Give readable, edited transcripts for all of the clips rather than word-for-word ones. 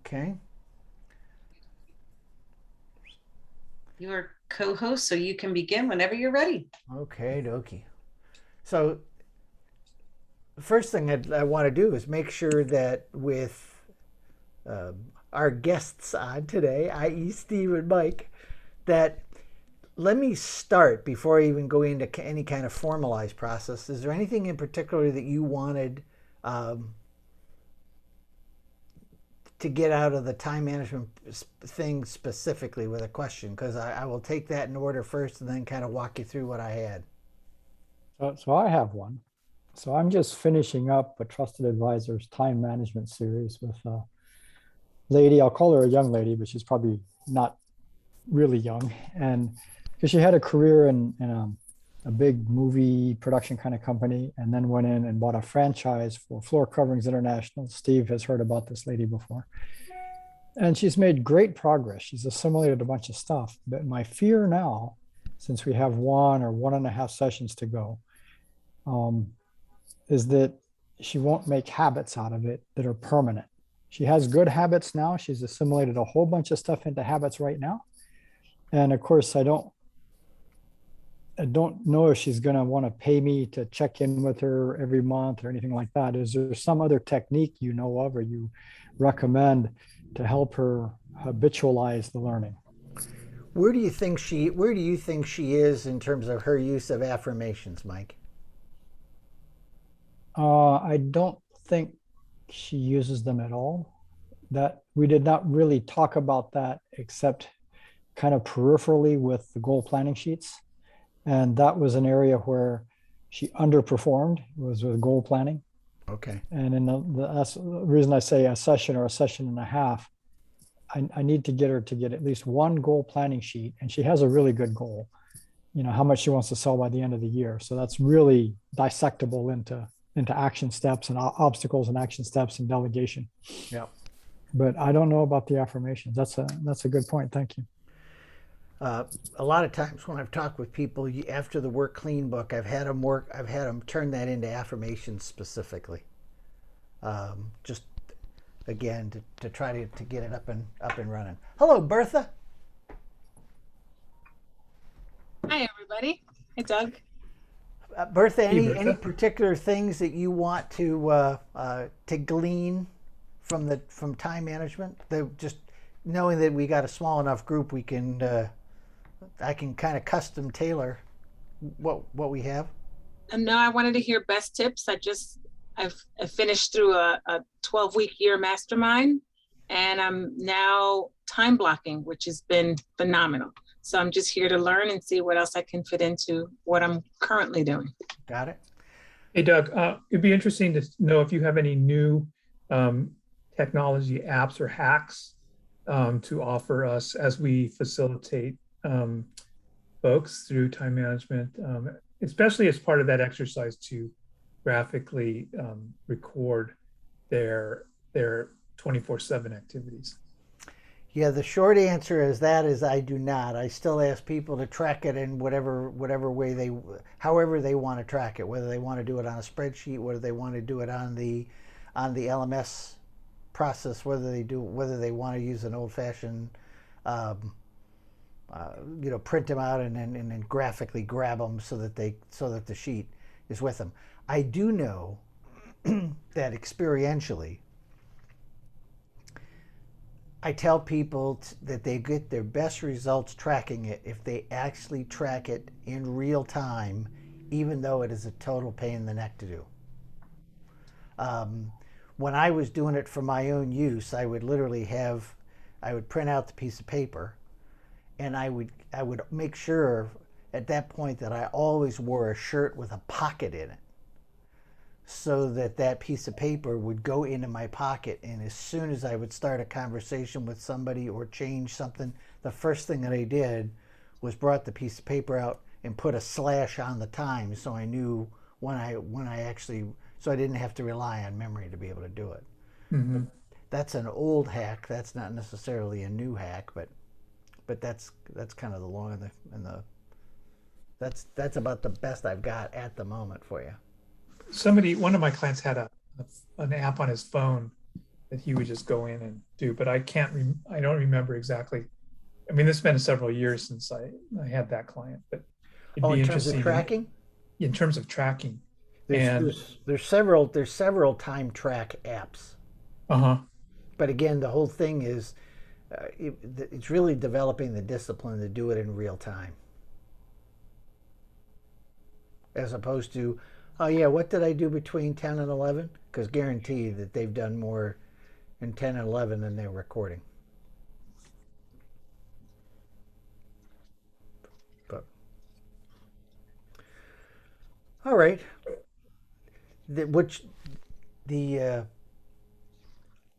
Okay. Your co-host, so you can begin whenever you're ready. Okay, dokie. So, the first thing I want to do is make sure that with uh, our guests on today, i.e., Steve and Mike, that let me start before I even go into any kind of formalized process. Is there anything in particular that you wanted um, to get out of the time management thing specifically with a question? Because I will take that in order first and then kind of walk you through what I had. So I have one. So I'm just finishing up a trusted advisor's time management series with a lady. I'll call her a young lady, but she's probably not really young. And because she had a career in a big movie production kind of company, and then went in and bought a franchise for Floor Coverings International. Steve has heard about this lady before. And she's made great progress. She's assimilated a bunch of stuff. But my fear now, since we have 1 or 1.5 sessions to go, um, is that she won't make habits out of it that are permanent. She has good habits now. She's assimilated a whole bunch of stuff into habits right now. And of course, I don't know if she's going to want to pay me to check in with her every month or anything like that. Is there some other technique you know of or you recommend to help her habitualize the learning? Where do you think she is in terms of her use of affirmations, Mike? I don't think she uses them at all. That we did not really talk about that except kind of peripherally with the goal planning sheets. And that was an area where she underperformed, was with goal planning. Okay. And that's the reason I say a session or a session and a half. I need to get her to get at least one goal planning sheet. And she has a really good goal, how much she wants to sell by the end of the year. So that's really dissectable into action steps and obstacles and action steps and delegation. Yeah. But I don't know about the affirmations. That's a good point. Thank you. Uh, a lot of times when I've talked with people after the work clean book, I've had them turn that into affirmations specifically. Just again to try to get it up and running. Hello, Bertha. Hi, everybody. Hi, Doug. Bertha, Hey, any Bertha. particular things that you want to glean from time management? Just knowing that we got a small enough group, we can I can kind of custom tailor what we have. And no, I wanted to hear best tips. I finished through a 12-week year mastermind, and I'm now time blocking, which has been phenomenal. So I'm just here to learn and see what else I can fit into what I'm currently doing. Got it. Hey, Doug, it'd be interesting to know if you have any new um, technology apps or hacks to offer us as we facilitate um, folks through time management, especially as part of that exercise to graphically record their 24/7 activities. Yeah, the short answer is that is I do not. I still ask people to track it in whatever way however they want to track it, whether they want to do it on a spreadsheet, whether they want to do it on the LMS process, whether they want to use an old fashioned um, print them out and then graphically grab them so that the sheet is with them. I do know that experientially I tell people that they get their best results tracking it if they actually track it in real time, even though it is a total pain in the neck to do. Um, when I was doing it for my own use, I would print out the piece of paper, and I would make sure at that point that I always wore a shirt with a pocket in it, so that that piece of paper would go into my pocket, and as soon as I would start a conversation with somebody or change something, the first thing that I did was brought the piece of paper out and put a slash on the time, so I knew when I actually, so I didn't have to rely on memory to be able to do it. But Mhm. that's an old hack. That's not necessarily a new hack, but that's kind of the long and the that's about the best I've got at the moment for you. One of my clients had an app on his phone that he would just go in and do. But I don't remember exactly. I mean, it's been several years since I had that client, but it'd Oh, be in terms of interesting tracking, in terms of tracking. there's And there's several time track apps. uh-huh. But again, the whole thing is it's really developing the discipline to do it in real time, as opposed to, oh yeah, what did I do between 10 and 11? Because guarantee that they've done more in 10 and 11 than they're recording. But all right, which the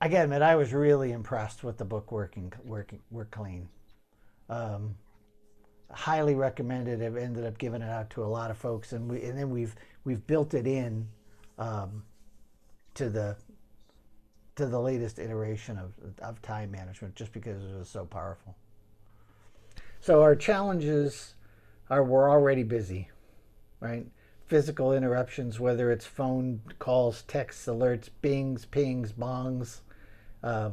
I gotta admit, I was really impressed with the book Work Clean. Um, Highly recommended. I've ended up giving it out to a lot of folks, and then we've built it in um, to the latest iteration of time management, just because it was so powerful. So our challenges are we're already busy, right? Physical interruptions, whether it's phone calls, texts, alerts, bings, pings, bongs, uh,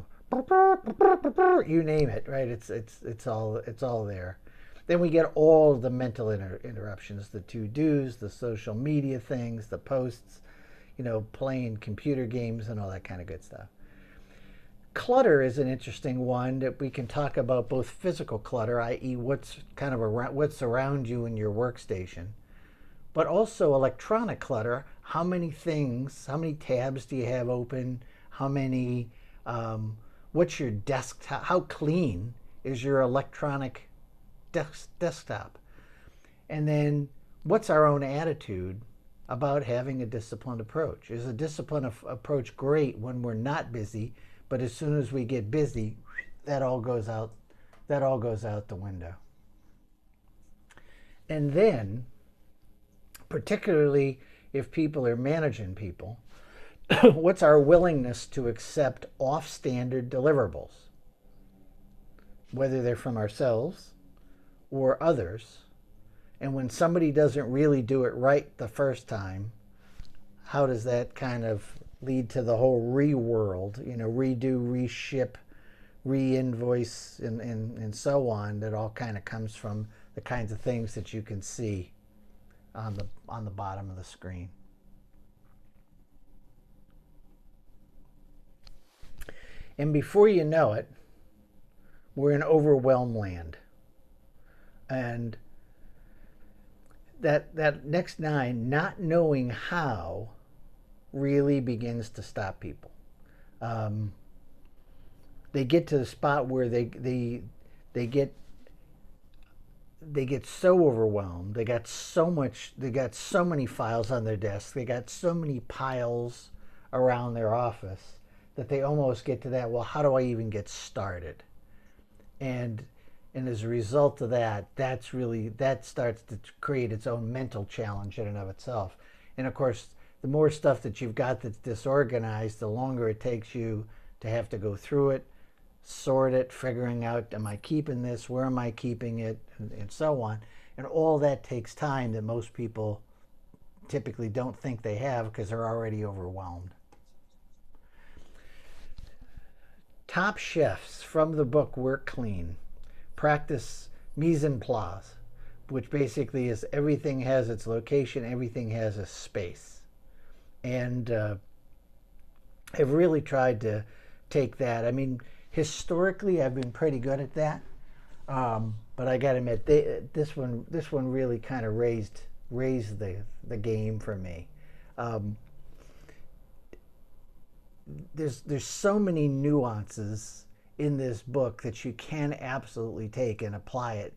you name it, right? It's all there. Then we get all the mental interruptions, the to-dos, the social media things, the posts, playing computer games and all that kind of good stuff. Clutter is an interesting one that we can talk about, both physical clutter, i.e. what's kind of what's around you in your workstation, but also electronic clutter. How many tabs do you have open? How many, what's your desktop? How clean is your electronic desktop? And then what's our own attitude about having a disciplined approach? Is a disciplined approach great when we're not busy, but as soon as we get busy, that all goes out the window? And then, particularly if people are managing people, what's our willingness to accept off-standard deliverables, whether they're from ourselves or others? And when somebody doesn't really do it right the first time, how does that kind of lead to the whole reworld, redo, reship, re-invoice, and so on? That all kind of comes from the kinds of things that you can see on the bottom of the screen. And before you know it, we're in overwhelm land. And that next 9, not knowing how, really begins to stop people. They get to the spot where they get so overwhelmed. They got so many files on their desk. They got so many piles around their office that they almost get to that, well, how do I even get started? And as a result of that, that starts to create its own mental challenge in and of itself. And of course, the more stuff that you've got that's disorganized, the longer it takes you to have to go through it, sort it, figuring out, am I keeping this? Where am I keeping it? And so on. And all that takes time that most people typically don't think they have because they're already overwhelmed. Top chefs from the book Work Clean practice mise en place, which basically is everything has its location, everything has a space. And I've really tried to take that. I mean, historically, I've been pretty good at that. But I got to admit, this one really kind of raised the game for me. There's so many nuances in this book that you can absolutely take and apply it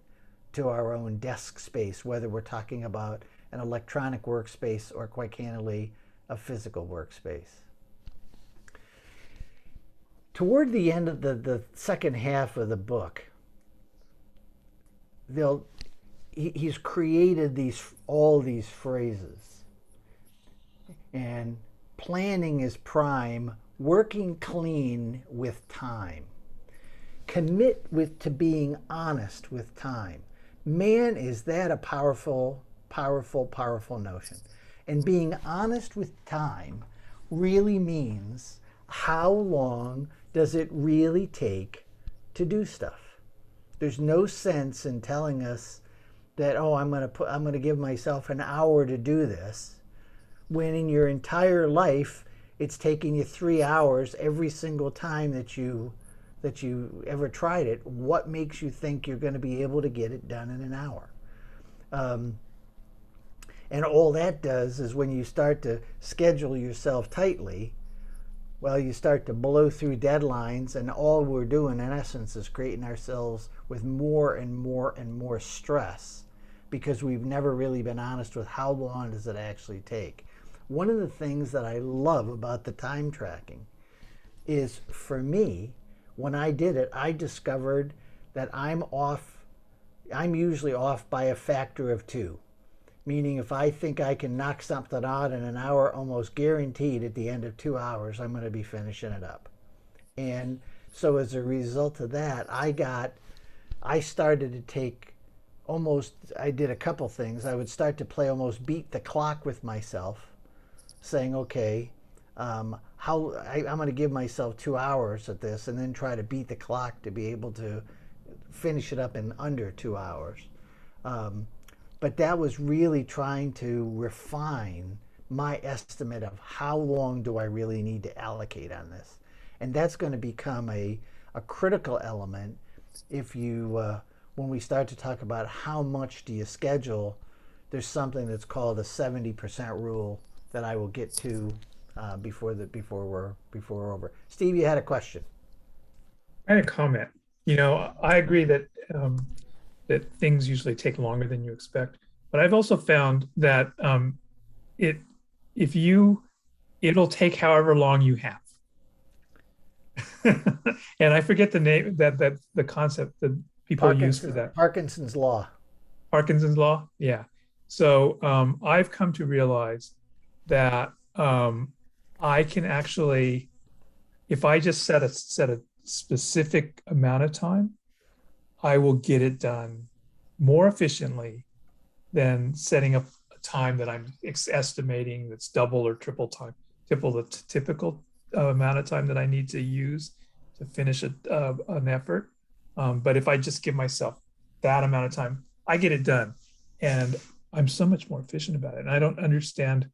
to our own desk space, whether we're talking about an electronic workspace or, quite candidly, a physical workspace. Toward the end of the second half of the book, he's created all these phrases. And planning is prime, working clean with time. Commit to being honest with time. Man, is that a powerful, powerful, powerful notion. And being honest with time really means how long does it really take to do stuff? There's no sense in telling us that, oh, I'm going to give myself an hour to do this, when in your entire life it's taking you 3 hours every single time that you ever tried it. What makes you think you're going to be able to get it done in an hour? And all that does is, when you start to schedule yourself tightly, well, you start to blow through deadlines, and all we're doing in essence is creating ourselves with more and more and more stress, because we've never really been honest with how long does it actually take. One of the things that I love about the time tracking is, for me, when I did it, I discovered that I'm usually off by a factor of 2. Meaning, if I think I can knock something out in an hour, almost guaranteed at the end of 2 hours, I'm going to be finishing it up. And so as a result of that, I started to take I did a couple things. I would start to play almost beat the clock with myself, saying, okay, I'm going to give myself 2 hours at this, and then try to beat the clock to be able to finish it up in under 2 hours. But that was really trying to refine my estimate of how long do I really need to allocate on this. And that's going to become a critical element if when we start to talk about how much do you schedule. There's something that's called a 70% rule that I will get to before we're over. Steve, you had a question. I had a comment. I agree that that things usually take longer than you expect, but I've also found that it'll take however long you have. And I forget the name, that the concept that people use for that. Parkinson's Law. Parkinson's Law, yeah. So I've come to realize that I can actually, if I just set a specific amount of time, I will get it done more efficiently than setting up a time that I'm estimating that's double or triple the typical amount of time that I need to use to finish an effort. But if I just give myself that amount of time, I get it done, and I'm so much more efficient about it. And I don't understand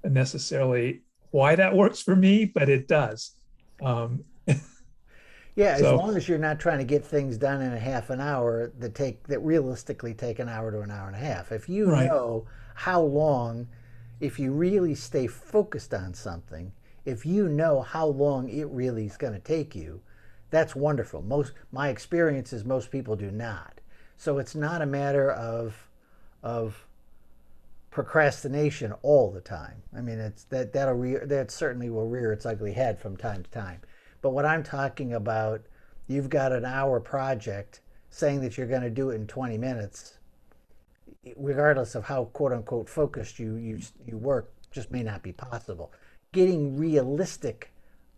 necessarily why that works for me, but it does. Yeah, as long as you're not trying to get things done in a half an hour that realistically take an hour to an hour and a half. If you know how long, if you really stay focused on something, if you know how long it really is going to take you, that's wonderful. My experience is most people do not. So it's not a matter of procrastination all the time. I mean, that certainly will rear its ugly head from time to time. But what I'm talking about, you've got an hour project, saying that you're going to do it in 20 minutes, regardless of how quote unquote focused you work, just may not be possible. Getting realistic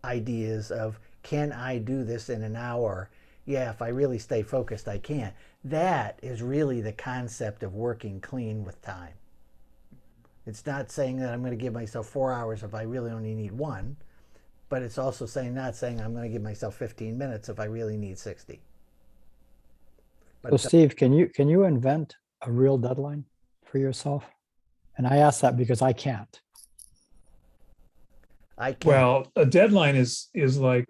ideas of, can I do this in an hour? Yeah, if I really stay focused, I can. That is really the concept of working clean with time. It's not saying that I'm going to give myself 4 hours if I really only need 1. But it's also not saying I'm going to give myself 15 minutes if I really need 60. So Steve, can you invent a real deadline for yourself? And I ask that because I can't. Well, a deadline is like,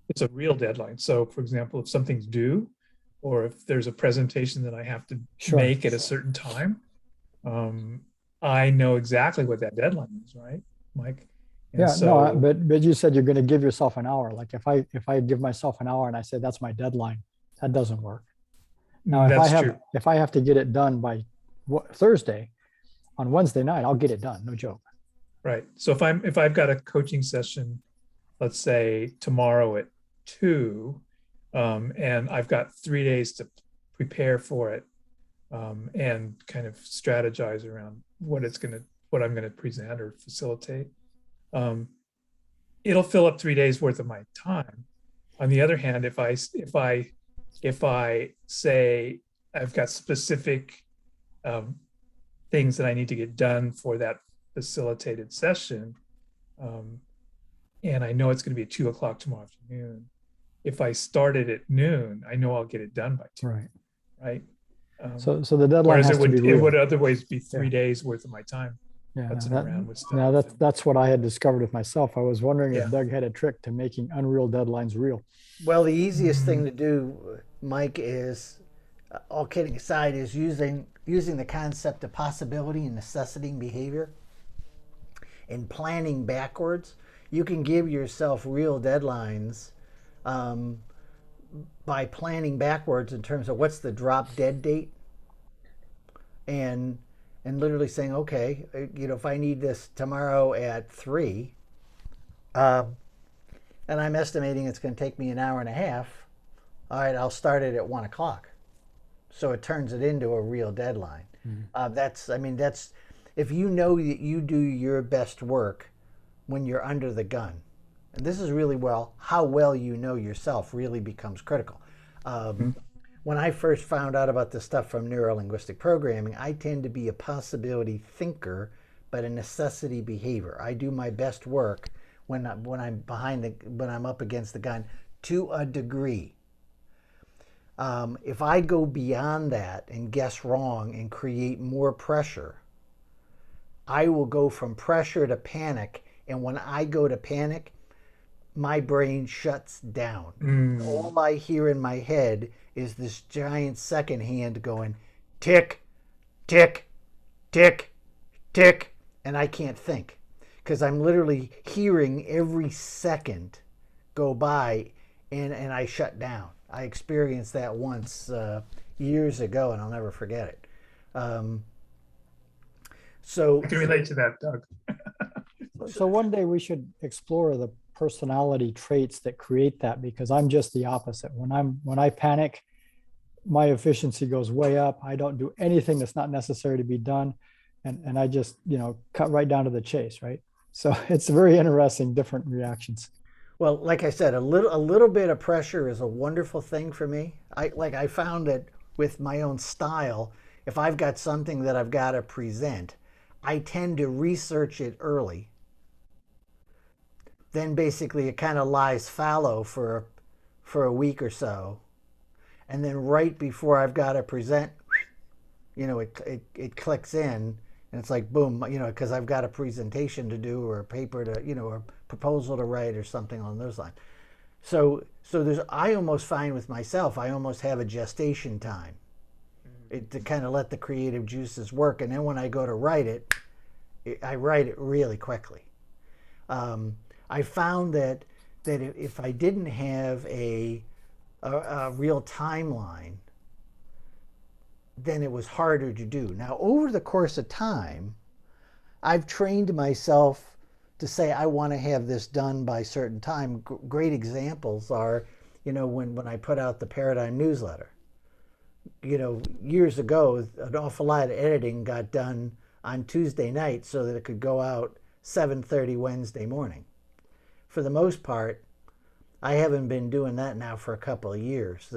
it's a real deadline. So for example, if something's due, or if there's a presentation that I have to make at a certain time, I know exactly what that deadline is, right, Mike? And but you said you're going to give yourself an hour. Like if I give myself an hour and I say that's my deadline, that doesn't work. Now, if I have to get it done by Thursday, on Wednesday night, I'll get it done. No joke. Right. So if I've got a coaching session, let's say tomorrow at 2, and I've got 3 days to prepare for it, and kind of strategize around what I'm gonna present or facilitate. It'll fill up 3 days worth of my time. On the other hand, if I say I've got specific things that I need to get done for that facilitated session, and I know it's going to be at 2 o'clock tomorrow afternoon. If I start it at noon, I know I'll get it done by 2, Right. right? So the deadline Whereas has to be it real. would otherwise be 3 Yeah. days worth of my time Yeah, putzing around with now stuff. that's what I had discovered with myself. I was wondering Yeah. if Doug had a trick to making unreal deadlines real. Well, the easiest thing to do, Mike, is all kidding aside, is using the concept of possibility and necessitating behavior and planning backwards. You can give yourself real deadlines by planning backwards in terms of what's the drop dead date, and literally saying, okay, if I need this tomorrow at 3, and I'm estimating it's going to take me an hour and a half, all right, I'll start it at 1 o'clock. So it turns it into a real deadline. That's if you know that you do your best work when you're under the gun. And this is really how well you know yourself really becomes critical. When I first found out about this stuff from neuro-linguistic programming, I tend to be a possibility thinker, but a necessity behavior. I do my best work when I'm when I'm up against the gun to a degree. If I go beyond that and guess wrong and create more pressure, I will go from pressure to panic. And when I go to panic, my brain shuts down. All I hear in my head is this giant second hand going tick, tick, tick, tick, and I can't think because I'm literally hearing every second go by, and I shut down. I experienced that once years ago, and I'll never forget it. So I can relate to that, Doug. So one day we should explore the personality traits that create that, because I'm just the opposite. When I panic, my efficiency goes way up. I don't do anything that's not necessary to be done, and I just cut right down to the chase, right? So it's very interesting, different reactions. Well, like I said, a little bit of pressure is a wonderful thing for me. I found that with my own style, if I've got something that I've got to present, I tend to research it early. Then basically it kind of lies fallow for a week or so, and then right before I've got to present, it clicks in, and it's like boom, because I've got a presentation to do or a paper to, or a proposal to write or something along those lines. So I almost find with myself, I almost have a gestation time to kind of let the creative juices work, and then when I go to write it, I write it really quickly. I found that if I didn't have a real timeline, then it was harder to do. Now, over the course of time, I've trained myself to say I want to have this done by a certain time. Great examples are, when I put out the Paradigm newsletter. Years ago, an awful lot of editing got done on Tuesday night so that it could go out 7:30 Wednesday morning. For the most part, I haven't been doing that now for a couple of years.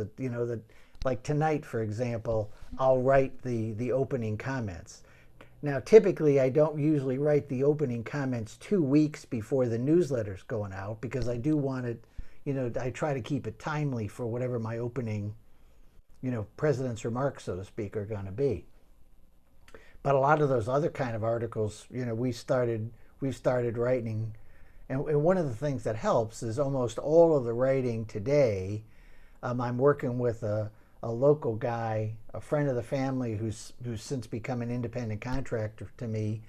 Like tonight, for example, I'll write the opening comments. Now, typically, I don't usually write the opening comments 2 weeks before the newsletter's going out, because I do want it, I try to keep it timely for whatever my opening, president's remarks, so to speak, are going to be. But a lot of those other kind of articles, we started writing. And one of the things that helps is almost all of the writing today, I'm working with a local guy, a friend of the family who's since become an independent contractor to me,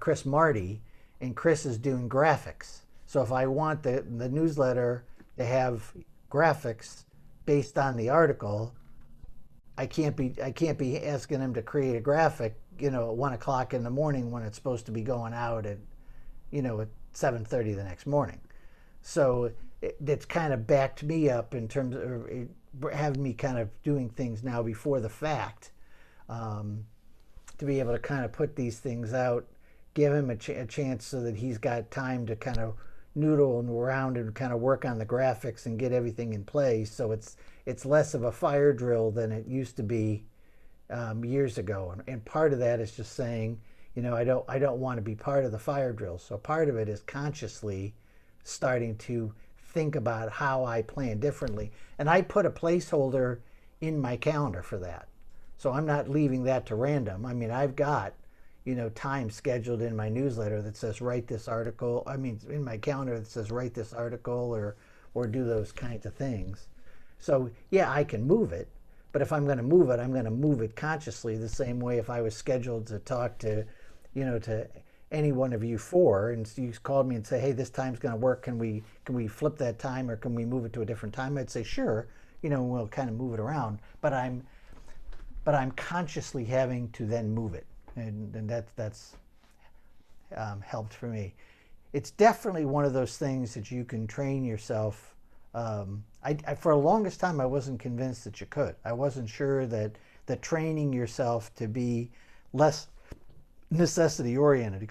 Chris Marty, and Chris is doing graphics. So if I want the newsletter to have graphics based on the article, I can't be asking him to create a graphic, at 1 o'clock in the morning when it's supposed to be going out at 7:30 the next morning. So it's kind of backed me up in terms of having me kind of doing things now before the fact, to be able to kind of put these things out, give him a chance so that he's got time to kind of noodle around and kind of work on the graphics and get everything in place. So it's less of a fire drill than it used to be years ago. And part of that is just saying, I don't want to be part of the fire drill. So part of it is consciously starting to think about how I plan differently. And I put a placeholder in my calendar for that. So I'm not leaving that to random. I mean, I've got, time scheduled in my newsletter that says write this article. I mean, in my calendar that says write this article or do those kinds of things. So yeah, I can move it, but if I'm going to move it, I'm going to move it consciously, the same way if I was scheduled to talk to, to any one of you four, and you called me and say, hey, this time's going to work. Can we flip that time, or can we move it to a different time? I'd say sure. We'll kind of move it around, but I'm consciously having to then move it, and that's helped for me. It's definitely one of those things that you can train yourself. For the longest time, I wasn't convinced that you could. I wasn't sure that training yourself to be less necessity oriented,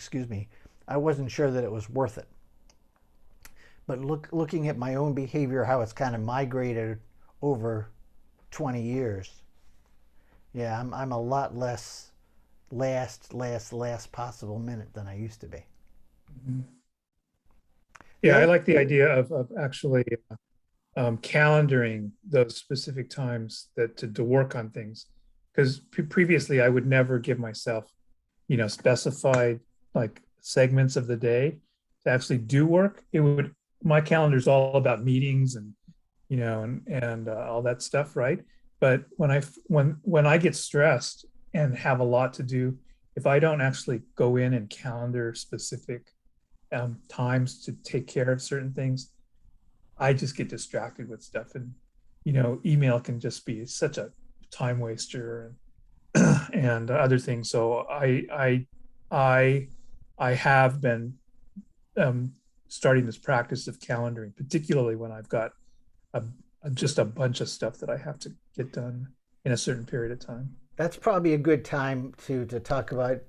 I wasn't sure that it was worth it. But looking at my own behavior, how it's kind of migrated over 20 years, yeah, I'm a lot less last possible minute than I used to be. Mm-hmm. Yeah, I like the idea of actually calendaring those specific times to work on things, because previously I would never give myself, specified like segments of the day to actually do work. My calendar is all about meetings and all that stuff, right? But when I get stressed and have a lot to do, if I don't actually go in and calendar specific times to take care of certain things, I just get distracted with stuff, and email can just be such a time waster and other things. So I have been starting this practice of calendaring, particularly when I've got just a bunch of stuff that I have to get done in a certain period of time. That's probably a good time to talk about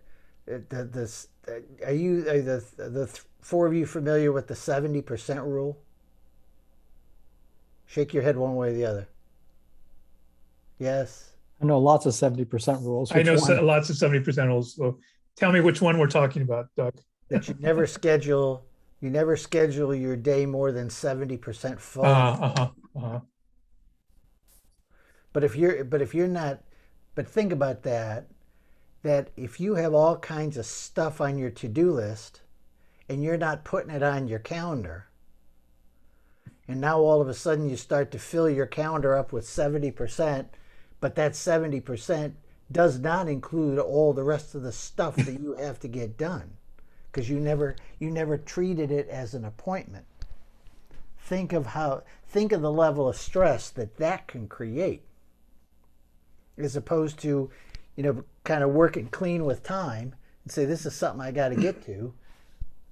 this. Are the four of you familiar with the 70% rule? Shake your head one way or the other. Yes. I know lots of 70% rules. I know lots of 70% rules. So tell me which one we're talking about, Doug. That you never schedule your day more than 70% full. But think about that if you have all kinds of stuff on your to-do list and you're not putting it on your calendar, and now all of a sudden you start to fill your calendar up with 70%, but that 70% does not include all the rest of the stuff that you have to get done, because you never treated it as an appointment. Think of the level of stress that can create, as opposed to, kind of working clean with time and say, this is something I got to get to.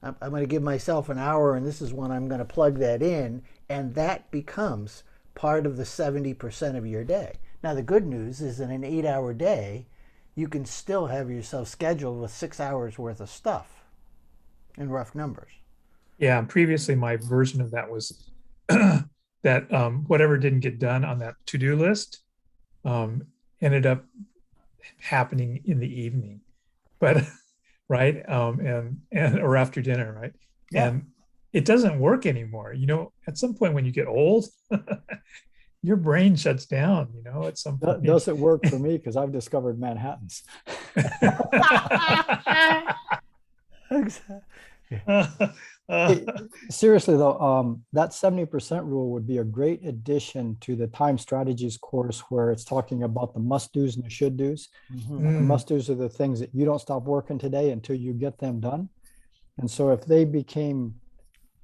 I'm going to give myself an hour, and this is when I'm going to plug that in, and that becomes part of the 70% of your day. Now, the good news is in an 8-hour day, you can still have yourself scheduled with 6 hours worth of stuff in rough numbers. Yeah, previously my version of that was that whatever didn't get done on that to-do list ended up happening in the evening, but right, or after dinner, right? Yeah. And it doesn't work anymore. At some point when you get old, your brain shuts down. At some point. Doesn't work for me because I've discovered Manhattans. Seriously though, that 70% rule would be a great addition to the time strategies course, where it's talking about the must-dos and the should-dos. Mm-hmm. The must-dos are the things that you don't stop working today until you get them done. And so if they became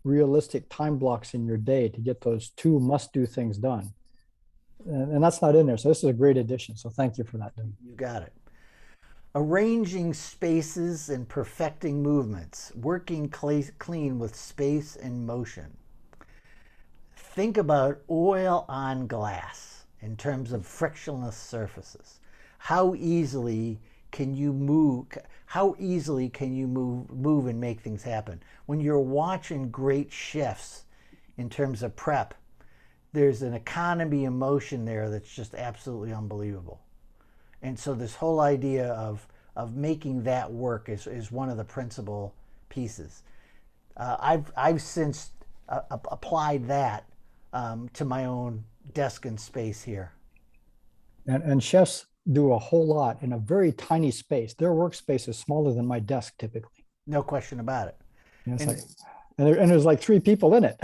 realistic time blocks in your day to get those two must-do things done, and that's not in there. So this is a great addition. So thank you for that. You got it. Arranging spaces and perfecting movements, working clean with space and motion. Think about oil on glass in terms of frictionless surfaces. How easily can you move? How easily can you move and make things happen? When you're watching great chefs in terms of prep, there's an economy of motion there that's just absolutely unbelievable. And so this whole idea of making that work is one of the principal pieces. I've since applied that to my own desk and space here. And chefs do a whole lot in a very tiny space. Their workspace is smaller than my desk typically. No question about it. And, it's And- like, and there's like 3 people in it.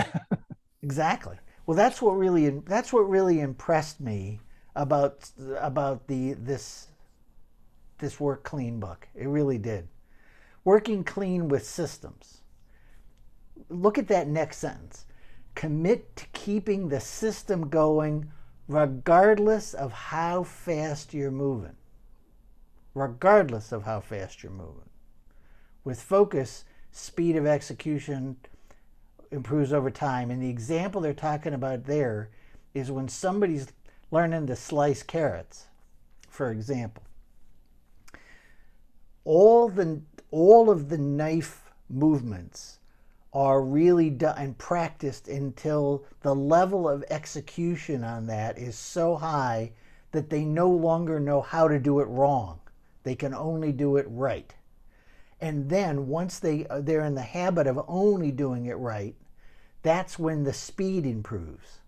Exactly. Well, that's what really impressed me about this Work Clean book. It really did. Working clean with systems. Look at that next sentence. Commit to keeping the system going regardless of how fast you're moving. Regardless of how fast you're moving. With focus, speed of execution improves over time. And the example they're talking about there is when somebody's learning to slice carrots, for example. All of the knife movements are really done and practiced until the level of execution on that is so high that they no longer know how to do it wrong. They can only do it right. And then once they're in the habit of only doing it right, that's when the speed improves.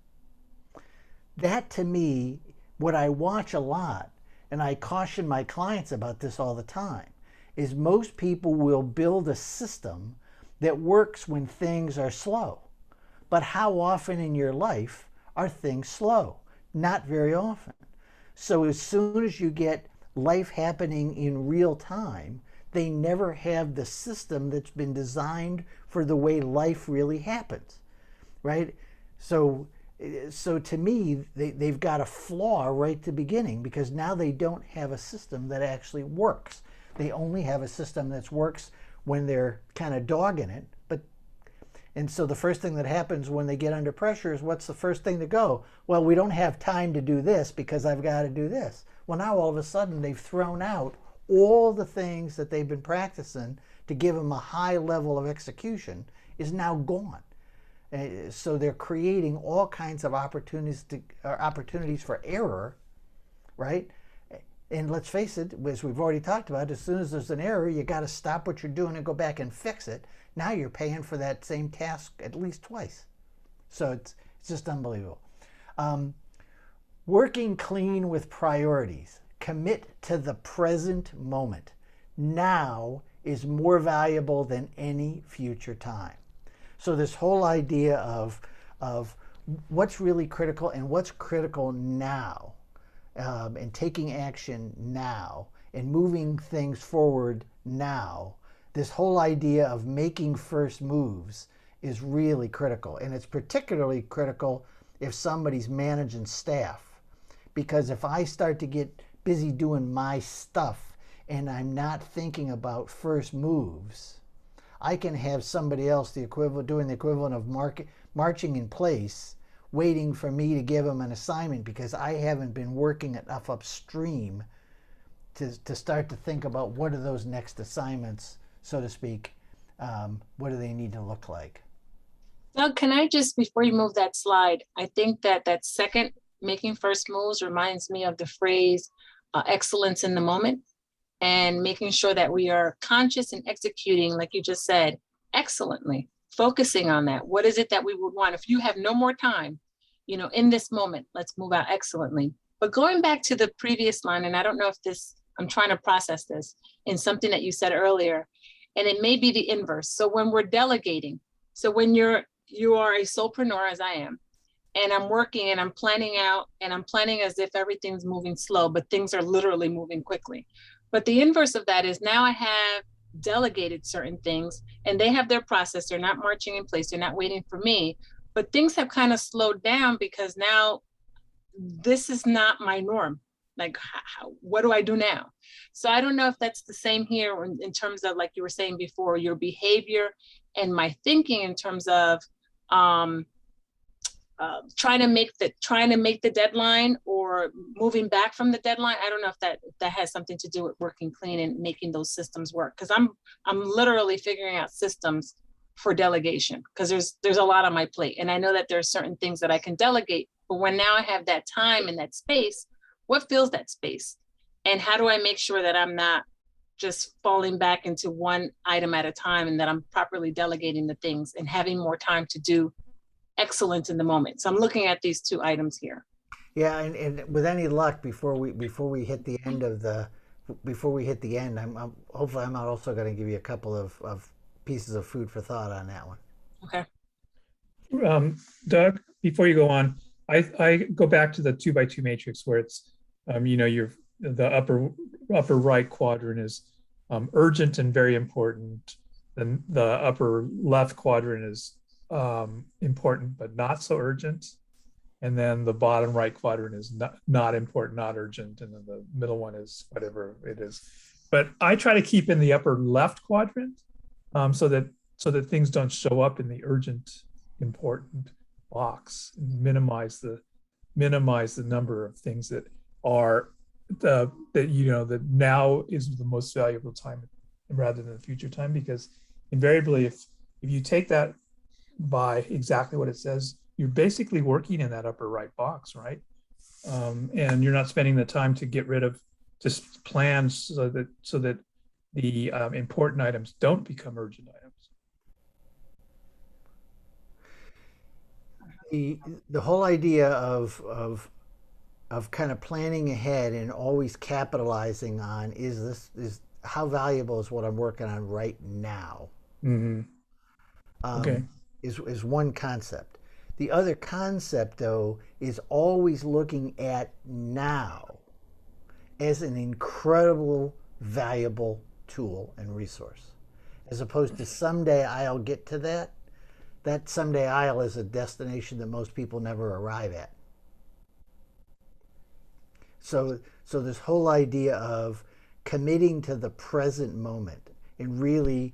That, to me, what I watch a lot, and I caution my clients about this all the time, is most people will build a system that works when things are slow. But how often in your life are things slow? Not very often. So as soon as you get life happening in real time, they never have the system that's been designed for the way life really happens, right? So to me, they've got a flaw right at the beginning, because now they don't have a system that actually works. They only have a system that works when they're kind of dogging it. And so the first thing that happens when they get under pressure is, what's the first thing to go? Well, we don't have time to do this because I've got to do this. Well, now all of a sudden they've thrown out all the things that they've been practicing to give them a high level of execution is now gone. So they're creating all kinds of opportunities for error, right? And let's face it, as we've already talked about, as soon as there's an error, you got to stop what you're doing and go back and fix it. Now you're paying for that same task at least twice. So it's just unbelievable. Working clean with priorities. Commit to the present moment. Now is more valuable than any future time. So this whole idea of what's really critical and what's critical now, and taking action now and moving things forward now, this whole idea of making first moves is really critical. And it's particularly critical if somebody's managing staff. Because if I start to get busy doing my stuff and I'm not thinking about first moves, I can have somebody else doing the equivalent of marching in place, waiting for me to give them an assignment because I haven't been working enough upstream to start to think about what are those next assignments, so to speak. What do they need to look like? Doug, can I just, before you move that slide, I think that second, making first moves, reminds me of the phrase excellence in the moment, and making sure that we are conscious and executing, like you just said, excellently, focusing on that. What is it that we would want? If you have no more time, in this moment, let's move out excellently. But going back to the previous line, and I don't know if I'm trying to process this in something that you said earlier, and it may be the inverse. So when we're delegating, so when you are a solopreneur, as I am, and I'm working and I'm planning out and I'm planning as if everything's moving slow, but things are literally moving quickly. But the inverse of that is now I have delegated certain things and they have their process. They're not marching in place. They're not waiting for me, but things have kind of slowed down because now this is not my norm. Like, what do I do now? So I don't know if that's the same here in terms of, like you were saying before, your behavior and my thinking in terms of trying to make the deadline or moving back from the deadline. I don't know if that has something to do with working clean and making those systems work. Because I'm literally figuring out systems for delegation because there's a lot on my plate, and I know that there are certain things that I can delegate. But when now I have that time and that space, what fills that space? And how do I make sure that I'm not just falling back into one item at a time, and that I'm properly delegating the things and having more time to do excellent in the moment. So I'm looking at these two items here. Yeah, and with any luck, before we hit the end of the before we hit the end, I'm hopefully I'm also going to give you a couple of pieces of food for thought on that one. Okay. Doug, before you go on, I go back to the 2x2 matrix where it's, the upper right quadrant is urgent and very important. Then the upper left quadrant is important but not so urgent. And then the bottom right quadrant is not important, not urgent. And then the middle one is whatever it is. But I try to keep in the upper left quadrant so that things don't show up in the urgent, important box. Minimize the number of things that are that now is the most valuable time rather than the future time, because invariably if you take that by exactly what it says, you're basically working in that upper right box, right? And you're not spending the time to get rid of, just plans so that the important items don't become urgent items. The whole idea of kind of planning ahead and always capitalizing on is how valuable is what I'm working on right now. Mm-hmm. Okay. Is one concept. The other concept, though, is always looking at now as an incredible, valuable tool and resource, as opposed to someday I'll get to that. That someday I'll is a destination that most people never arrive at. So this whole idea of committing to the present moment and really,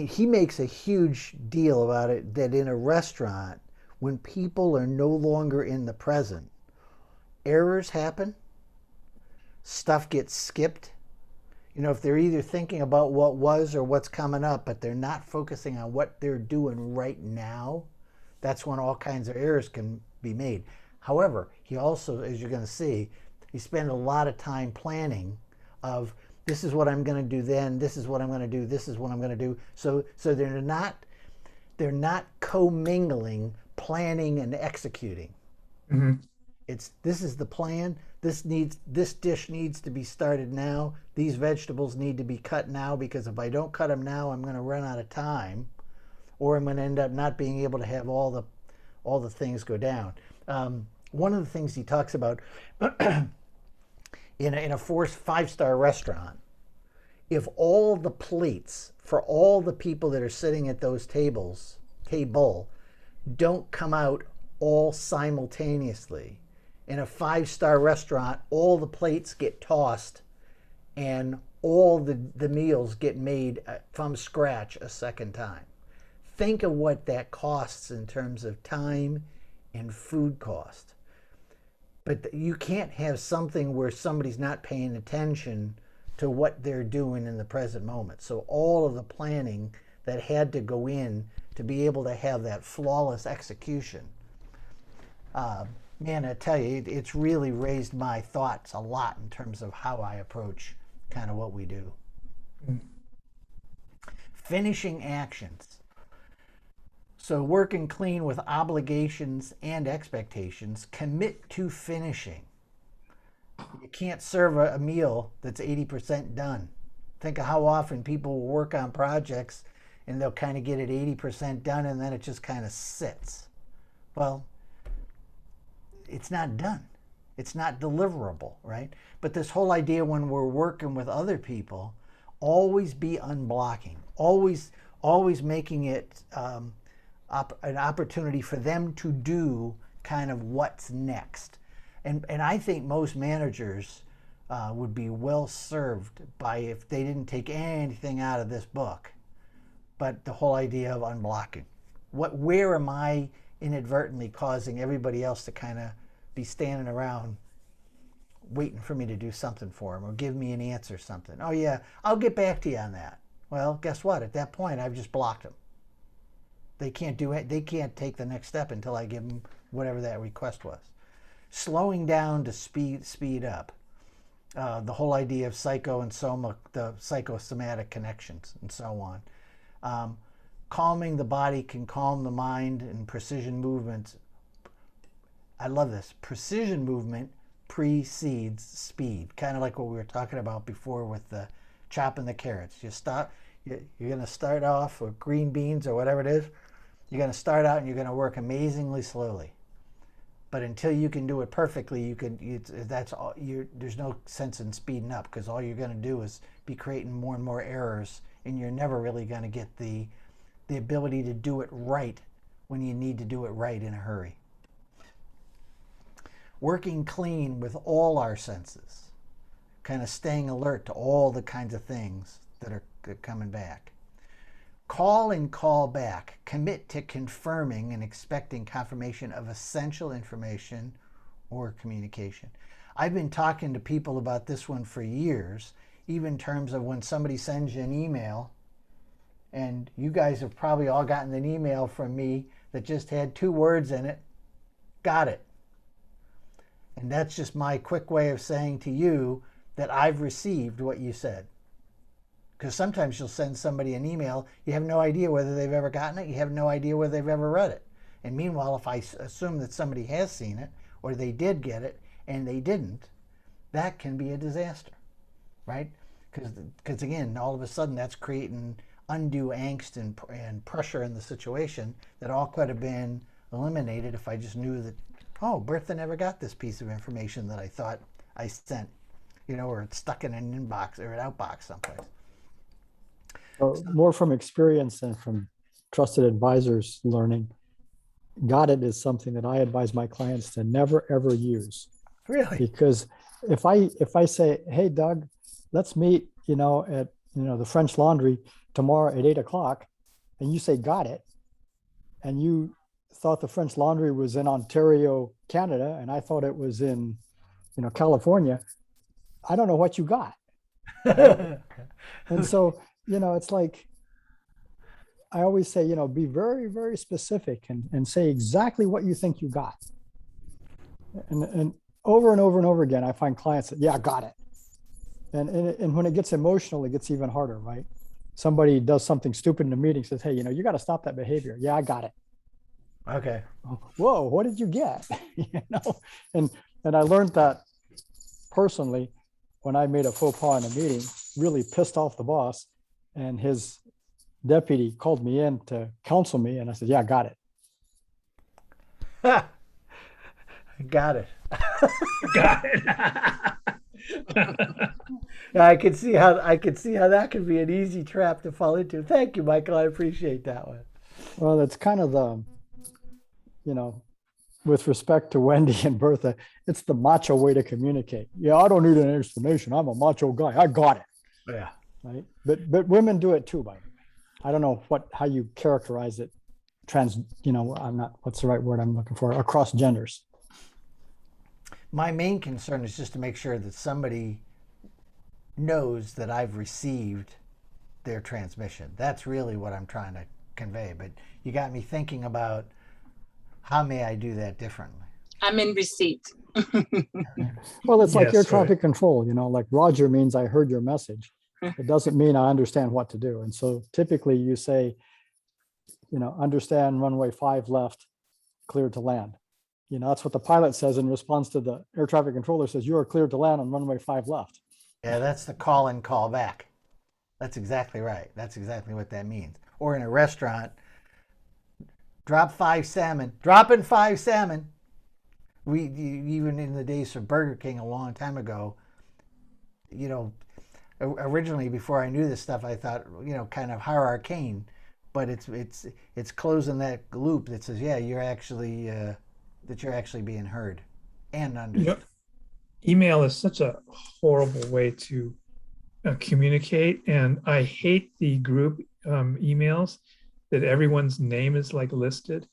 he makes a huge deal about it that in a restaurant, when people are no longer in the present, errors happen, stuff gets skipped. If they're either thinking about what was or what's coming up, but they're not focusing on what they're doing right now, that's when all kinds of errors can be made. However, he also, as you're going to see, he spent a lot of time planning of, this is what I'm going to do then, this is what I'm going to do, this is what I'm going to do. So they're not commingling planning and executing. Mm-hmm. This is the plan. This dish needs to be started now. These vegetables need to be cut now, because if I don't cut them now, I'm going to run out of time, or I'm going to end up not being able to have all the things go down. One of the things he talks about in a 5-star restaurant, if all the plates for all the people that are sitting at those table don't come out all simultaneously, in a 5-star restaurant, all the plates get tossed and all the meals get made from scratch a second time. Think of what that costs in terms of time and food cost. But you can't have something where somebody's not paying attention to what they're doing in the present moment. So all of the planning that had to go in to be able to have that flawless execution, man, I tell you, it's really raised my thoughts a lot in terms of how I approach kind of what we do. Mm. Finishing actions. So working clean with obligations and expectations, commit to finishing. You can't serve a meal that's 80% done. Think of how often people will work on projects and they'll kind of get it 80% done and then it just kind of sits. Well, it's not done. It's not deliverable, right? But this whole idea when we're working with other people, always be unblocking, always making it an opportunity for them to do kind of what's next. And I think most managers would be well served by if they didn't take anything out of this book, but the whole idea of unblocking. Where am I inadvertently causing everybody else to kind of be standing around waiting for me to do something for them or give me an answer or something? Oh yeah, I'll get back to you on that. Well, guess what? At that point, I've just blocked them. They can't do it. They can't take the next step until I give them whatever that request was. Slowing down to speed up. The whole idea of psycho and soma, the psychosomatic connections and so on. calming the body can calm the mind, and precision movements. I love this. Precision movement precedes speed, kind of like what we were talking about before with the chopping the carrots. You're going to start off with green beans or whatever it is. You're going to start out and you're going to work amazingly slowly. But until you can do it perfectly, there's no sense in speeding up, because all you're going to do is be creating more and more errors, and you're never really going to get the ability to do it right when you need to do it right in a hurry. Working clean with all our senses, kind of staying alert to all the kinds of things that are coming back. Call and call back. Commit to confirming and expecting confirmation of essential information or communication. I've been talking to people about this one for years, even in terms of when somebody sends you an email, and you guys have probably all gotten an email from me that just had 2 words in it, got it. And that's just my quick way of saying to you that I've received what you said. Because sometimes you'll send somebody an email, you have no idea whether they've ever gotten it, you have no idea whether they've ever read it. And meanwhile, if I assume that somebody has seen it, or they did get it, and they didn't, that can be a disaster, right? Because again, all of a sudden that's creating undue angst and pressure in the situation that all could have been eliminated if I just knew that, oh, Bertha never got this piece of information that I thought I sent, or it's stuck in an inbox or an outbox someplace. So more from experience than from trusted advisors learning. Got it is something that I advise my clients to never ever use. Really? Because if I say, hey Doug, let's meet, at the French Laundry tomorrow at 8 o'clock, and you say got it, and you thought the French Laundry was in Ontario, Canada, and I thought it was in, California, I don't know what you got. And so, it's like, I always say, be very, very specific and say exactly what you think you got. And over and over and over again, I find clients that, yeah, got it. And when it gets emotional, it gets even harder, right? Somebody does something stupid in a meeting, says, hey, you got to stop that behavior. Yeah, I got it. Okay. Whoa, what did you get? And I learned that personally when I made a faux pas in a meeting, really pissed off the boss, and his deputy called me in to counsel me, and I said, yeah, I got it. Got it. Got it. I could see how that could be an easy trap to fall into. Thank you, Michael. I appreciate that one. Well, it's kind of the, with respect to Wendy and Bertha, it's the macho way to communicate. Yeah, I don't need an explanation. I'm a macho guy. I got it. Yeah. Right. But women do it too, by the way. I don't know how you characterize it. What's the right word I'm looking for? Across genders. My main concern is just to make sure that somebody knows that I've received their transmission. That's really what I'm trying to convey. But you got me thinking about, how may I do that differently? I'm in receipt. Well, it's like Yes, air right. traffic control, like Roger means I heard your message. It doesn't mean I understand what to do. And so typically you say, understand runway 5 left, cleared to land. That's what the pilot says in response to the air traffic controller says, you are cleared to land on runway 5 left. Yeah, that's the call and call back. That's exactly right. That's exactly what that means. Or in a restaurant, drop 5 salmon. Dropping 5 salmon. Even in the days of Burger King a long time ago, originally before I knew this stuff, I thought, kind of hierarchane, but it's closing that loop that says, yeah, you're actually being heard and understood. Email is such a horrible way to communicate, and I hate the group emails that everyone's name is like listed,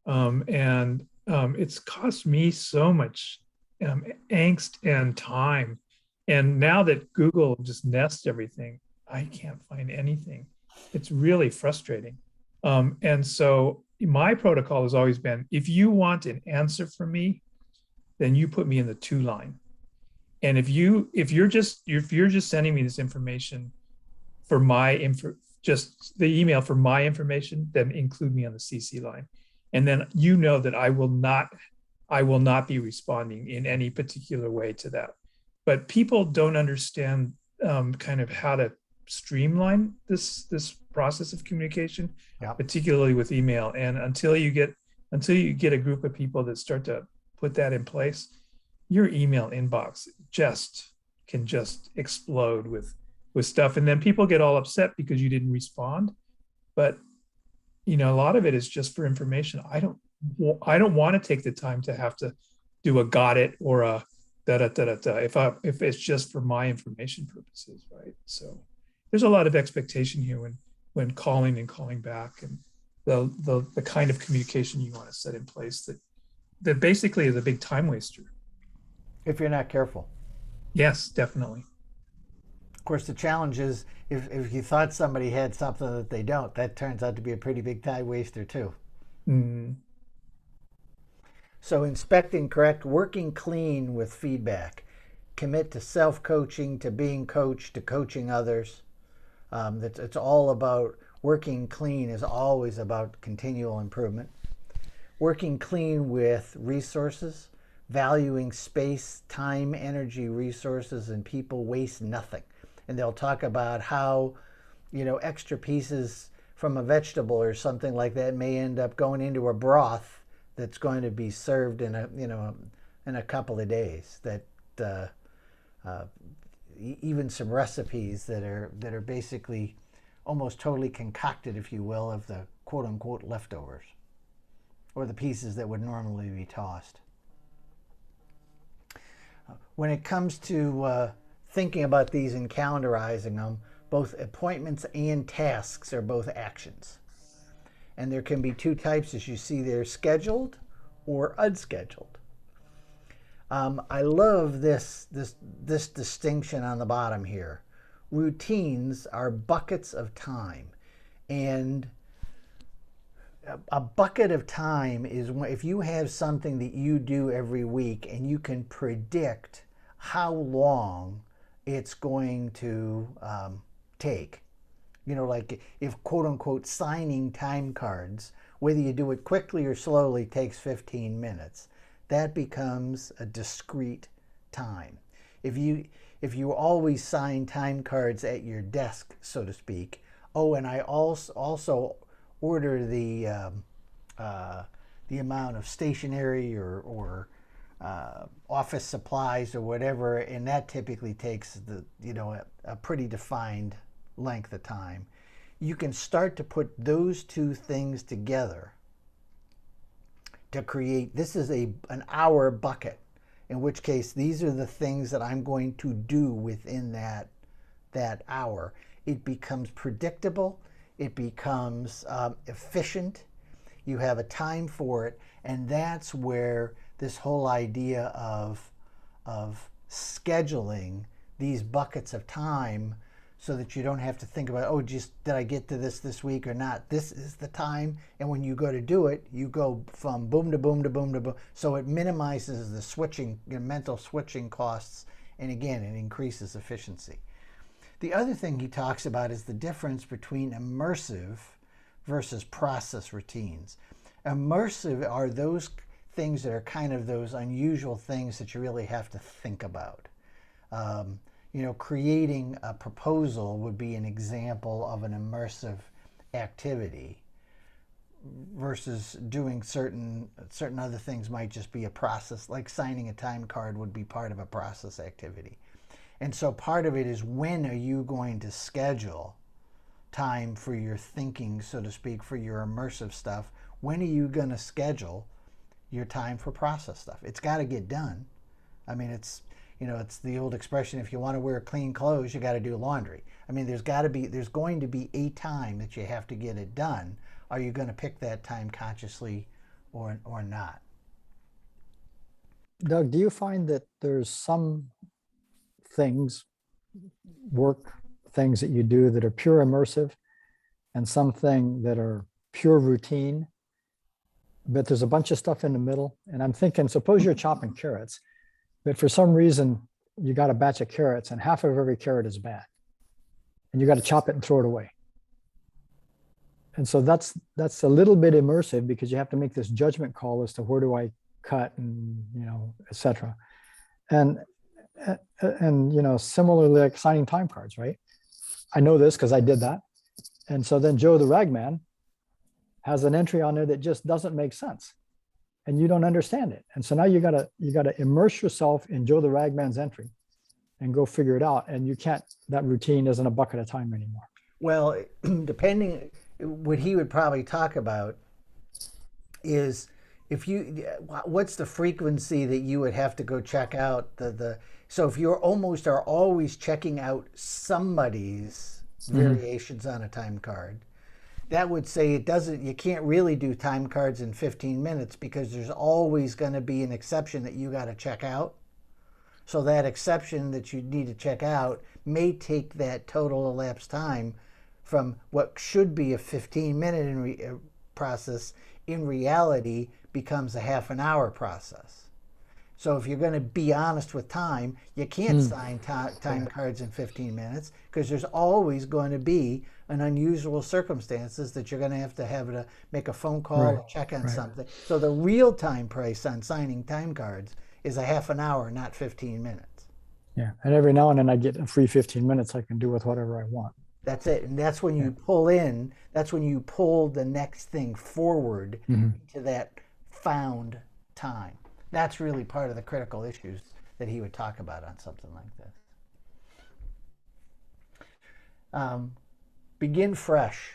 and it's cost me so much angst and time. And now that Google just nests everything, I can't find anything. It's really frustrating. And so my protocol has always been, if you want an answer from me, then you put me in the 2 line. And if you're just sending me this information for just the email for my information, then include me on the CC line. And then you know that I will not be responding in any particular way to that. But people don't understand kind of how to streamline this process of communication, Yeah. particularly with email. And until you get a group of people that start to put that in place, your email inbox can just explode with stuff. And then people get all upset because you didn't respond. But a lot of it is just for information. I don't want to take the time to have to do a got it or a da da da da da if it's just for my information purposes, right? So there's a lot of expectation here when calling and calling back, and the kind of communication you want to set in place that basically is a big time waster. If you're not careful. Yes, definitely. Of course, the challenge is if you thought somebody had something that they don't, that turns out to be a pretty big time waster too. Mm. So inspecting correct, working clean with feedback, commit to self-coaching, to being coached, to coaching others. It's all about working clean is always about continual improvement. Working clean with resources, valuing space, time, energy, resources, and people waste nothing. And they'll talk about how, extra pieces from a vegetable or something like that may end up going into a broth that's going to be served in a couple of days. That even some recipes that are basically almost totally concocted, if you will, of the quote unquote leftovers or the pieces that would normally be tossed. When it comes to thinking about these and calendarizing them, both appointments and tasks are both actions. And there can be two types, as you see there, scheduled or unscheduled. I love this distinction on the bottom here. Routines are buckets of time. And a bucket of time is if you have something that you do every week and you can predict how long it's going to take. Like if quote unquote signing time cards, whether you do it quickly or slowly, takes 15 minutes. That becomes a discrete time. If you always sign time cards at your desk, so to speak. Oh, and I also order the amount of stationery or office supplies or whatever, and that typically takes a pretty defined length of time. You can start to put those two things together to create, this is an hour bucket, in which case these are the things that I'm going to do within that hour. It becomes predictable, it becomes efficient, you have a time for it, and that's where this whole idea of scheduling these buckets of time so that you don't have to think about, oh, just did I get to this week or not? This is the time, and when you go to do it, you go from boom to boom to boom to boom. So it minimizes the switching, mental switching costs, and again, it increases efficiency. The other thing he talks about is the difference between immersive versus process routines. Immersive are those things that are kind of those unusual things that you really have to think about. Creating a proposal would be an example of an immersive activity versus doing certain other things might just be a process, like signing a time card would be part of a process activity. And so part of it is, when are you going to schedule time for your thinking, so to speak, for your immersive stuff? When are you going to schedule your time for process stuff? It's got to get done. I mean, it's the old expression, if you want to wear clean clothes, you got to do laundry. I mean, there's going to be a time that you have to get it done. Are you going to pick that time consciously or not? Doug, do you find that there's some work things that you do that are pure immersive and something that are pure routine, but there's a bunch of stuff in the middle? And I'm thinking, suppose you're chopping carrots, but for some reason you got a batch of carrots and half of every carrot is bad, and you got to chop it and throw it away. And so that's a little bit immersive because you have to make this judgment call as to where do I cut and, et cetera. And similarly, like signing time cards, right? I know this because I did that. And so then Joe the Ragman has an entry on there that just doesn't make sense. And you don't understand it. And so now you gotta immerse yourself in Joe the Ragman's entry and go figure it out. And that routine isn't a buck at a time anymore. Well, depending, what he would probably talk about is what's the frequency that you would have to go check out so if you're always checking out somebody's variations on a time card, that would say you can't really do time cards in 15 minutes because there's always going to be an exception that you got to check out. So that exception that you need to check out may take that total elapsed time from what should be a 15-minute process in reality becomes a half an hour process. So if you're going to be honest with time, you can't sign time cards in 15 minutes because there's always going to be an unusual circumstances that you're going to have to make a phone call or check on something. So the real time price on signing time cards is a half an hour, not 15 minutes. Yeah, and every now and then I get a free 15 minutes I can do with whatever I want. That's it. And that's when you pull the next thing forward to that found time. That's really part of the critical issues that he would talk about on something like this. Begin fresh.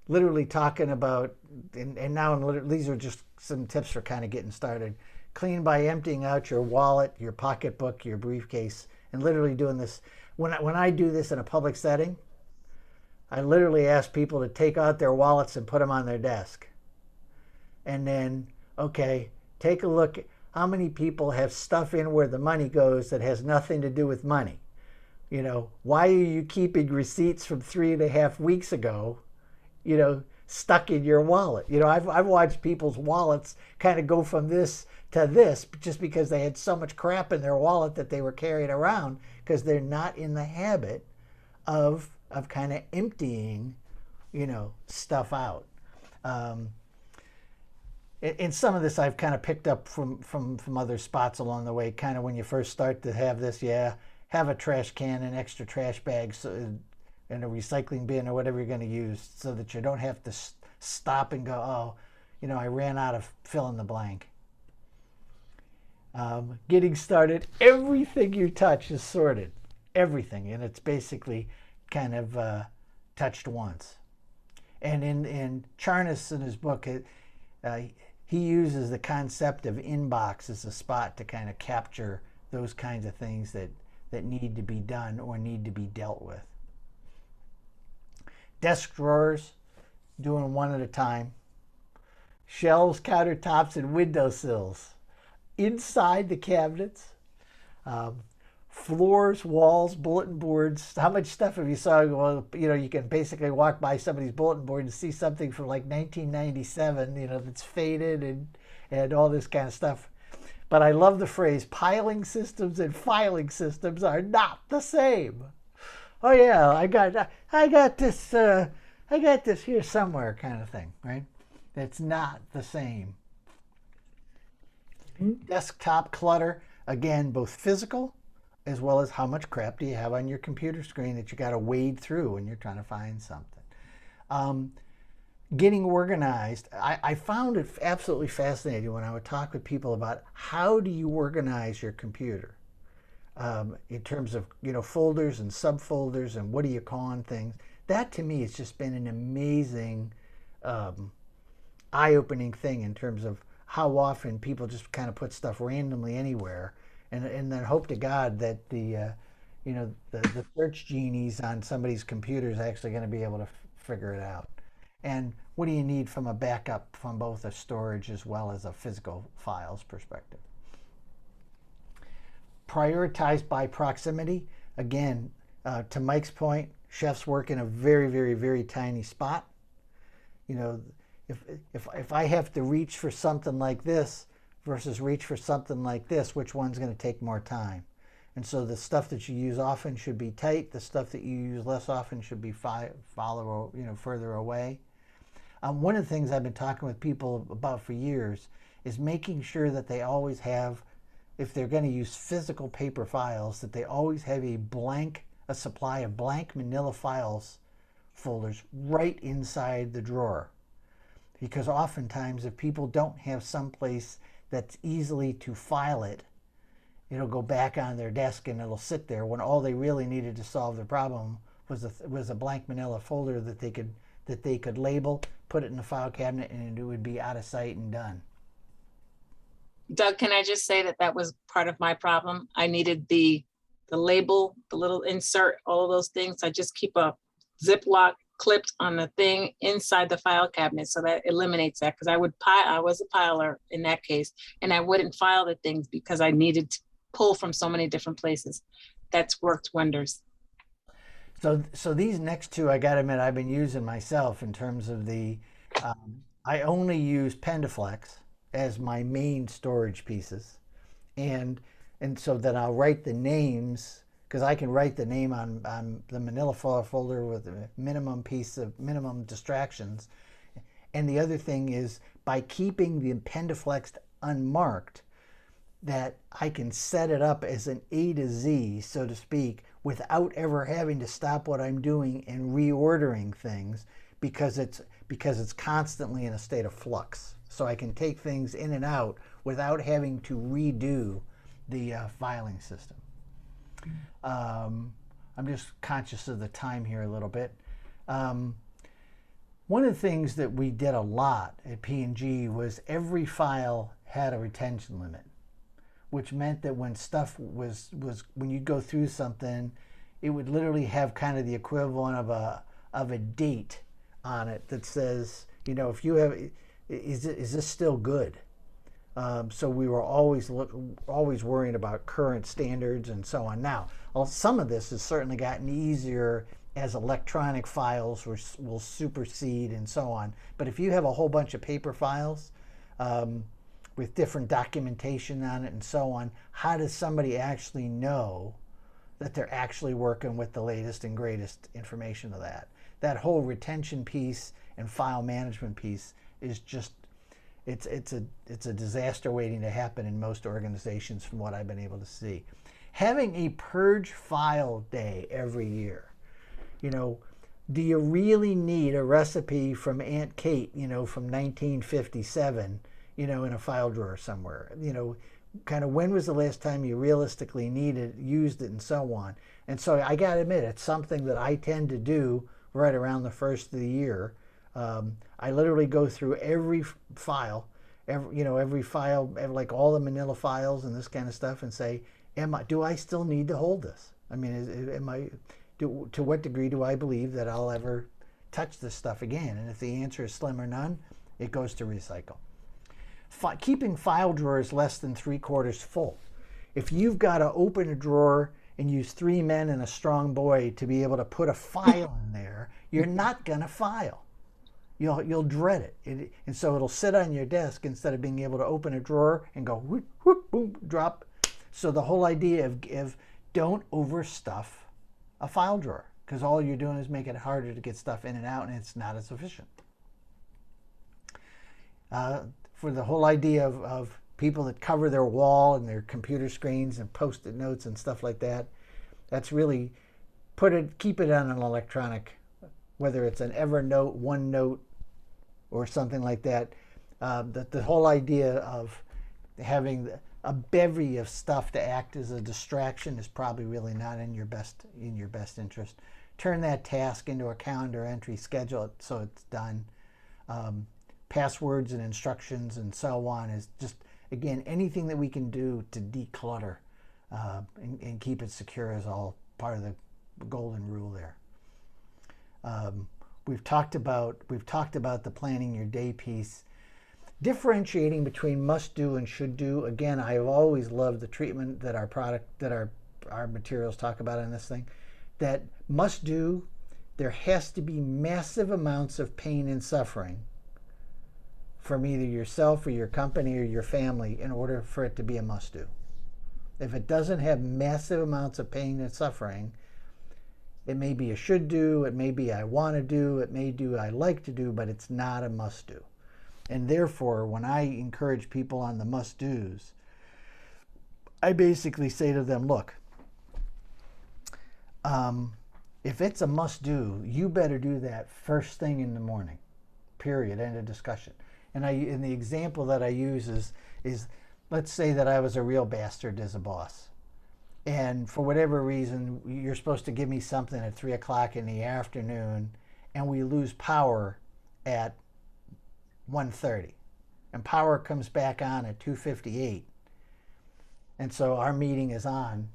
Literally talking about, and now these are just some tips for kind of getting started. Clean by emptying out your wallet, your pocketbook, your briefcase, and literally doing this. When I do this in a public setting, I literally ask people to take out their wallets and put them on their desk. And then, take a look at how many people have stuff in where the money goes that has nothing to do with money. Why are you keeping receipts from 3.5 weeks ago, stuck in your wallet? I've watched people's wallets kind of go from this to this just because they had so much crap in their wallet that they were carrying around because they're not in the habit of kind of emptying, stuff out. And some of this I've kind of picked up from other spots along the way. Kind of when you first start to have this, have a trash can and extra trash bags and a recycling bin or whatever you're going to use, so that you don't have to stop and go, I ran out of fill in the blank. Getting started, everything you touch is sorted, everything, and it's basically kind of touched once. And in Charnas, in his book, he uses the concept of inbox as a spot to kind of capture those kinds of things that need to be done or need to be dealt with. Desk drawers, doing one at a time. Shelves, countertops, and windowsills. Inside the cabinets. Floors, walls, bulletin boards. How much stuff have you saw? Well, you can basically walk by somebody's bulletin board and see something from like 1997, that's faded and all this kind of stuff. But I love the phrase, piling systems and filing systems are not the same. Oh yeah, I got this here somewhere kind of thing, right? It's not the same. Desktop clutter, again, both physical as well as how much crap do you have on your computer screen that you got to wade through when you're trying to find something. Getting organized, I found it absolutely fascinating when I would talk with people about how do you organize your computer in terms of folders and subfolders and what do you call on things. That to me has just been an amazing eye-opening thing in terms of how often people just kind of put stuff randomly anywhere and then hope to God that the search genies on somebody's computer is actually going to be able to figure it out. And what do you need from a backup from both a storage as well as a physical files perspective? Prioritized by proximity. Again, to Mike's point, chefs work in a very, very, very tiny spot. If I have to reach for something like this versus reach for something like this, which one's going to take more time? And so the stuff that you use often should be tight. The stuff that you use less often should be further away. One of the things I've been talking with people about for years is making sure that they always have, if they're going to use physical paper files, that they always have a supply of blank manila files folders right inside the drawer. Because oftentimes if people don't have someplace that's easily to file it, it'll go back on their desk and it'll sit there when all they really needed to solve the problem was a blank manila folder that they could label, put it in the file cabinet, and it would be out of sight and done. Doug, can I just say that that was part of my problem? I needed the label, the little insert, all of those things. I just keep a Ziploc clipped on the thing inside the file cabinet, so that eliminates that, because I was a piler in that case, and I wouldn't file the things because I needed to pull from so many different places. That's worked wonders. So these next two, I got to admit, I've been using myself in terms of I only use Pendaflex as my main storage pieces, and so that I'll write the names, because I can write the name on the manila file folder with a minimum distractions. And the other thing is, by keeping the Pendaflex unmarked, that I can set it up as an A to Z, so to speak, without ever having to stop what I'm doing and reordering things, because it's constantly in a state of flux. So I can take things in and out without having to redo the filing system. I'm just conscious of the time here a little bit. One of the things that we did a lot at P&G was every file had a retention limit, which meant that when stuff was when you go through something, it would literally have kind of the equivalent of a date on it that says, you know, if you have, is this still good? So we were always worrying about current standards and so on. Now, some of this has certainly gotten easier as electronic files will supersede and so on. But if you have a whole bunch of paper files with different documentation on it and so on, how does somebody actually know that they're actually working with the latest and greatest information of that? That whole retention piece and file management piece is just, it's a disaster waiting to happen in most organizations from what I've been able to see. Having a purge file day every year, you know, do you really need a recipe from Aunt Kate, you know, from 1957, you know, in a file drawer somewhere? You know, kind of when was the last time you realistically used it and so on. And so I got to admit, it's something that I tend to do right around the first of the year. I literally go through every file, like all the manila files and this kind of stuff, and say, do I still need to hold this? I mean, to what degree do I believe that I'll ever touch this stuff again? And if the answer is slim or none, it goes to recycle. Keeping file drawers less than 3/4 full. If you've got to open a drawer and use 3 men and a strong boy to be able to put a file in there, you're not going to file. You'll dread it. And so it'll sit on your desk instead of being able to open a drawer and go whoop, whoop, boom, drop. So the whole idea of don't overstuff a file drawer, because all you're doing is making it harder to get stuff in and out, and it's not as efficient. For the whole idea of people that cover their wall and their computer screens and post-it notes and stuff like that, that's really keep it on an electronic, whether it's an Evernote, OneNote, or something like that. The whole idea of having a bevy of stuff to act as a distraction is probably really not in your best interest. Turn that task into a calendar entry, schedule it so it's done. Passwords and instructions and so on is just, again, anything that we can do to declutter and keep it secure is all part of the golden rule there. We've talked about the planning your day piece. Differentiating between must do and should do. Again, I've always loved the treatment that our materials talk about in this thing. That must do, there has to be massive amounts of pain and suffering from either yourself or your company or your family in order for it to be a must do. If it doesn't have massive amounts of pain and suffering, It may be a should do, it may be I want to do, it may do I like to do, but it's not a must do. And therefore, when I encourage people on the must do's, I basically say to them, look, if it's a must do, you better do that first thing in the morning, period, end of discussion. And the example that I use is let's say that I was a real bastard as a boss. And for whatever reason, you're supposed to give me something at 3 o'clock in the afternoon, and we lose power at 1:30. And power comes back on at 2:58. And so our meeting is on.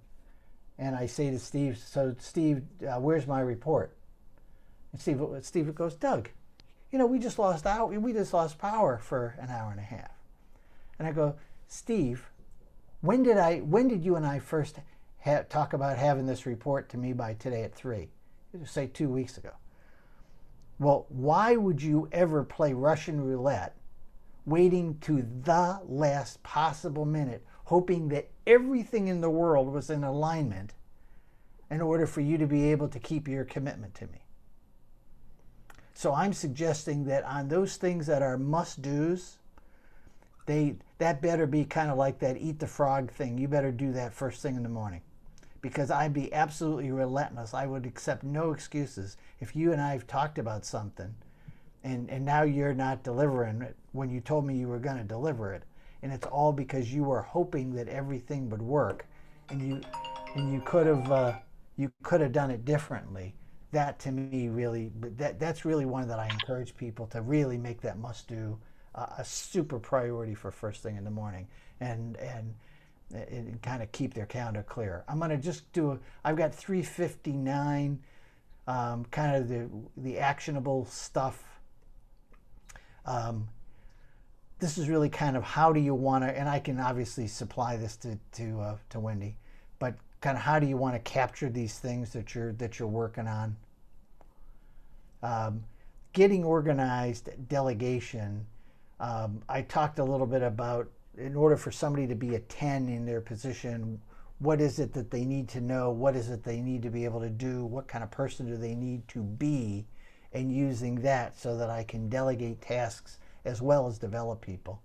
And I say to Steve, so Steve, where's my report? And Steve goes, Doug, we just lost power for an hour and a half. And I go, Steve, when did you and I first talk about having this report to me by today at 3? Say 2 weeks ago. Well, why would you ever play Russian roulette, waiting to the last possible minute, hoping that everything in the world was in alignment in order for you to be able to keep your commitment to me? So I'm suggesting that on those things that are must-dos, that better be kind of like that eat the frog thing. You better do that first thing in the morning, because I'd be absolutely relentless. I would accept no excuses. If you and I have talked about something and now you're not delivering it when you told me you were going to deliver it, and it's all because you were hoping that everything would work, and you could have done it differently. That to me really, that's really one that I encourage people to really make that must do a super priority for first thing in the morning, and kind of keep their calendar clear. I'm going to just I've got 359, kind of the actionable stuff. This is really kind of how do you want to, and I can obviously supply this to Wendy, but kind of how do you want to capture these things that you're working on? Getting organized, delegation. I talked a little bit about, in order for somebody to be a 10 in their position, what is it that they need to know? What is it they need to be able to do? What kind of person do they need to be? And using that so that I can delegate tasks as well as develop people.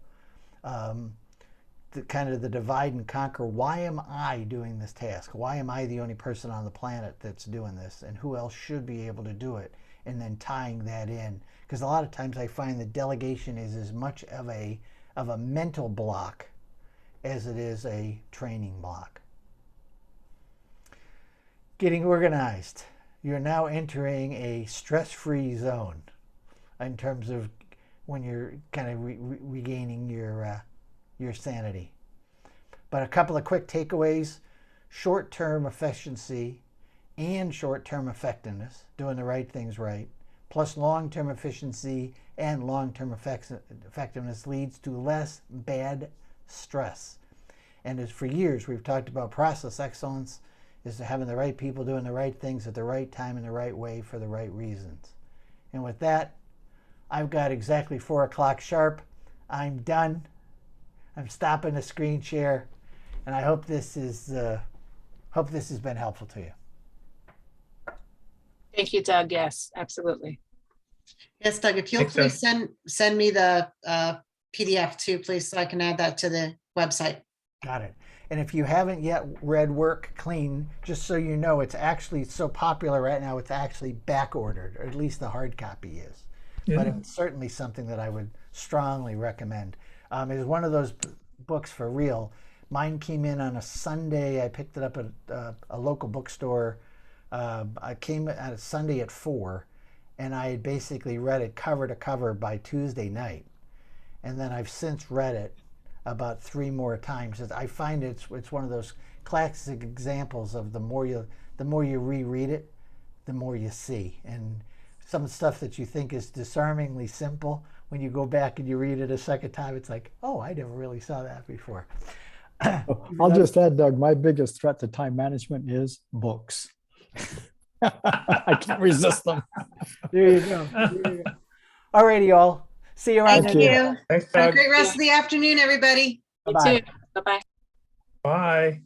Kind of the divide and conquer. Why am I doing this task? Why am I the only person on the planet that's doing this? And who else should be able to do it? And then tying that in. Because a lot of times I find that delegation is as much of a mental block as it is a training block. Getting organized. You're now entering a stress-free zone in terms of when you're kind of regaining your sanity. But a couple of quick takeaways: short-term efficiency and short-term effectiveness, doing the right things right, plus long-term efficiency and long-term effectiveness leads to less bad stress. And as for years we've talked about, process excellence is having the right people doing the right things at the right time in the right way for the right reasons. And with that, I've got exactly 4 o'clock sharp. I'm done. I'm stopping the screen share, and I hope this has been helpful to you. Thank you, Doug. Yes, absolutely. Yes, Doug, if you'll Thanks, Doug. please send me the PDF too, please, so I can add that to the website. Got it. And if you haven't yet read Work Clean, just so you know, it's actually so popular right now, it's actually back ordered, or at least the hard copy is. Yeah. But it's certainly something that I would strongly recommend. It's one of those books for real. Mine came in on a Sunday. I picked it up at a local bookstore. I came on a Sunday at 4, and I had basically read it cover to cover by Tuesday night. And then I've since read it about 3 more times. I find it's one of those classic examples of the more you reread it, the more you see. And some stuff that you think is disarmingly simple, when you go back and you read it a second time, it's like, oh, I never really saw that before. I'll just add, Doug, my biggest threat to time management is books. I can't resist them. There you go. All righty, y'all. See you around. Thank you. you. Thanks, Have a Doug. great rest of the afternoon, everybody. You Bye-bye. too. Bye-bye. Bye.